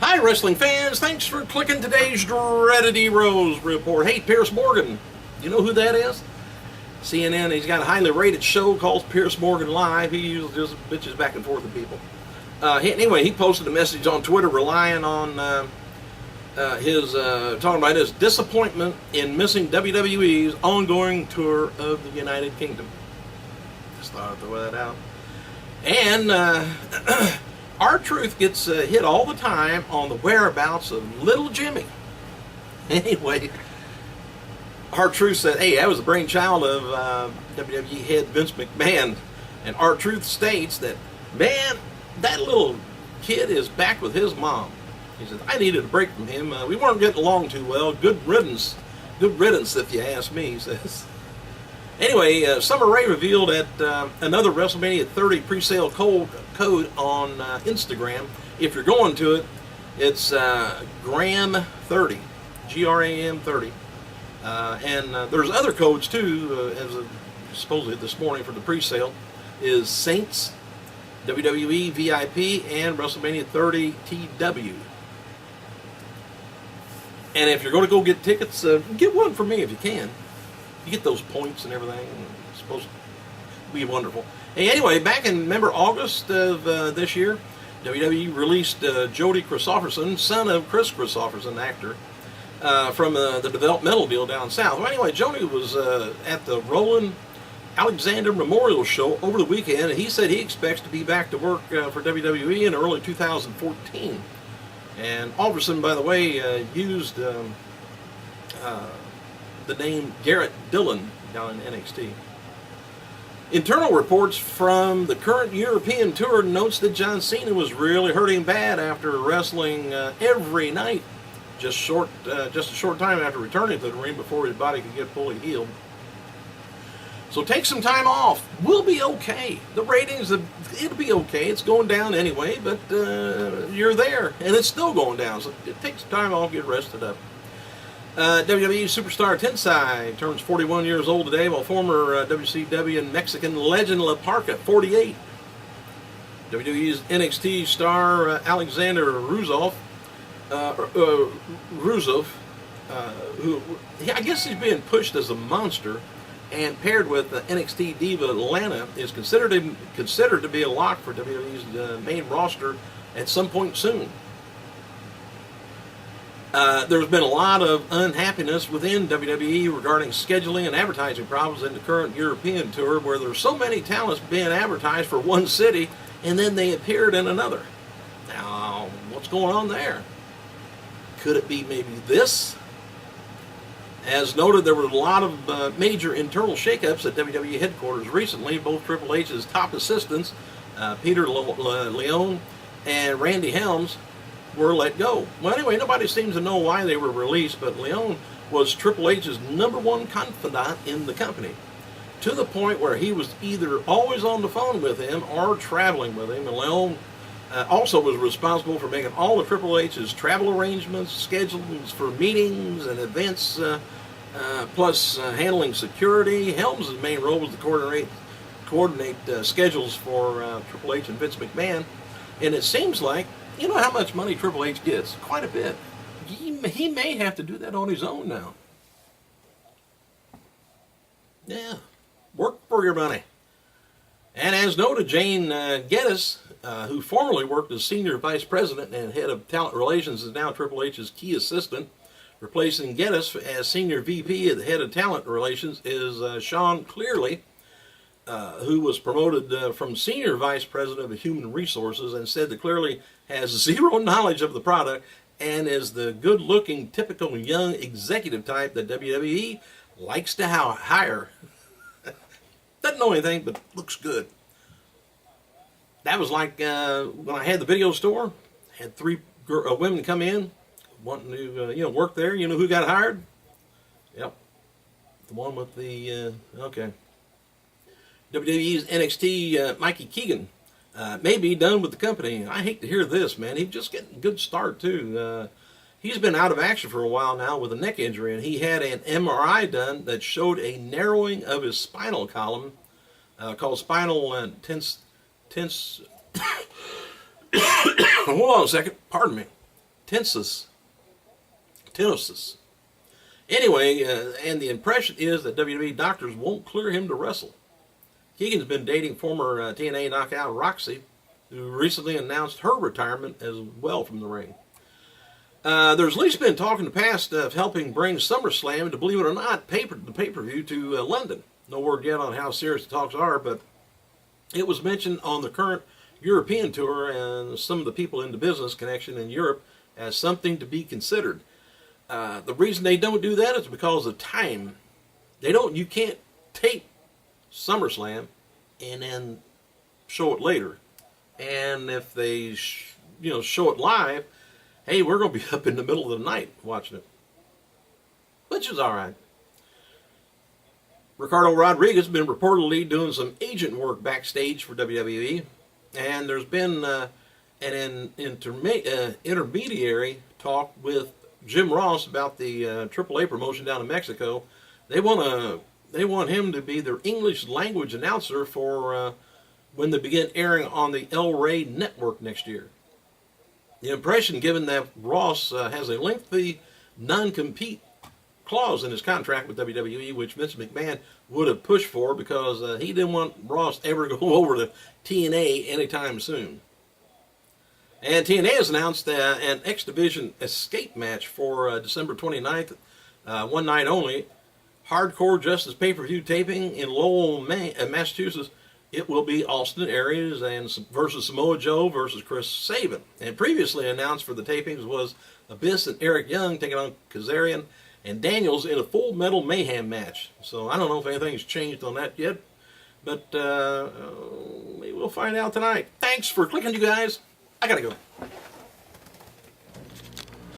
Hi, wrestling fans. Thanks for clicking today's Dreaded Heroes report. Hey, Pierce Morgan. You know who that is? CNN. He's got a highly rated show called Pierce Morgan Live. He usually just bitches back and forth with people. Anyway, he posted a message on Twitter relying on talking about his disappointment in missing WWE's ongoing tour of the United Kingdom. Just thought I'd throw that out. And R-Truth gets hit all the time on the whereabouts of Little Jimmy. Anyway, R-Truth said, hey, that was the brainchild of WWE head Vince McMahon. And R-Truth states that, man, that little kid is back with his mom. He said, I needed a break from him. We weren't getting along too well. Good riddance if you ask me, he says. Anyway, Summer Rae revealed at another WrestleMania 30 pre-sale code on Instagram. If you're going to it, it's GRAM30, G-R-A-M 30. And there's other codes too, as of supposedly this morning for the pre-sale, is Saints, WWE VIP, and WrestleMania 30 TW. And if you're going to go get tickets, get one for me if you can. You get those points and everything. It's supposed to be wonderful. Hey, anyway, back in, remember, August of this year, WWE released Jody Christopherson, son of Chris Christopherson, actor, from the developmental deal down south. Well, anyway, Jody was at the Roland Alexander Memorial Show over the weekend, and he said he expects to be back to work for WWE in early 2014. And Alderson, by the way, used the name Garrett Dillon down in NXT. Internal reports from the current European tour notes that John Cena was really hurting bad after wrestling every night, just a short time after returning to the ring before his body could get fully healed. So take some time off. We'll be okay. The ratings, it'll be okay. It's going down anyway, but you're there, and it's still going down. So it takes time off, get rested up. WWE superstar Tensai turns 41 years old today, while former WCW and Mexican legend La Parka, 48. WWE's NXT star Alexander Rusev, who I guess he's being pushed as a monster, and paired with NXT diva Lana, is considered to be a lock for WWE's main roster at some point soon. There's been a lot of unhappiness within WWE regarding scheduling and advertising problems in the current European tour, where there's so many talents being advertised for one city and then they appeared in another. Now, what's going on there? Could it be maybe this? As noted, there were a lot of major internal shakeups at WWE headquarters recently. Both Triple H's top assistants, Peter Leone and Randy Helms, were let go. Well, anyway, nobody seems to know why they were released, but Leone was Triple H's #1 confidant in the company, to the point where he was either always on the phone with him or traveling with him. And Leone also was responsible for making all of Triple H's travel arrangements, schedules for meetings and events, plus handling security. Helms' main role was to coordinate schedules for Triple H and Vince McMahon. And it seems like, you know how much money Triple H gets? Quite a bit. He may have to do that on his own now. Yeah, work for your money. And as noted, Jane Geddes, who formerly worked as Senior Vice President and Head of Talent Relations, is now Triple H's key assistant. Replacing Geddes as Senior VP at the Head of Talent Relations is Sean Clearly, who was promoted from Senior Vice President of Human Resources, and said that Clearly has zero knowledge of the product and is the good-looking, typical young executive type that WWE likes to hire. Doesn't know anything, but looks good. That was like when I had the video store. Had three women come in wanting to work there. You know who got hired? Yep, the one with the okay. WWE's NXT Mikey Keegan may be done with the company. I hate to hear this, man. He's just getting a good start too. He's been out of action for a while now with a neck injury, and he had an MRI done that showed a narrowing of his spinal column, called spinal tense. Hold on a second. Pardon me. tensus. Anyway, and the impression is that WWE doctors won't clear him to wrestle. Keegan's been dating former TNA knockout Roxy, who recently announced her retirement as well from the ring. There's at least been talk in the past of helping bring SummerSlam, to believe it or not, the pay-per-view to London. No word yet on how serious the talks are, but it was mentioned on the current European tour and some of the people in the business connection in Europe as something to be considered. The reason they don't do that is because of time. You can't tape SummerSlam and then show it later. And if they show it live, hey, we're going to be up in the middle of the night watching it, which is all right. Ricardo Rodriguez has been reportedly doing some agent work backstage for WWE, and there's been an intermediary talk with Jim Ross about the AAA promotion down in Mexico. They want him to be their English language announcer for when they begin airing on the El Rey network next year. The impression given that Ross has a lengthy non-compete clause in his contract with WWE, which Vince McMahon would have pushed for because he didn't want Ross ever to go over to TNA anytime soon. And TNA has announced an X Division escape match for December 29th, one night only. Hardcore Justice pay-per-view taping in Lowell, Massachusetts. It will be Austin Aries versus Samoa Joe versus Chris Sabin. And previously announced for the tapings was Abyss and Eric Young taking on Kazarian and Daniels in a Full Metal Mayhem match. So I don't know if anything's changed on that yet, but maybe we'll find out tonight. Thanks for clicking, you guys. I gotta go.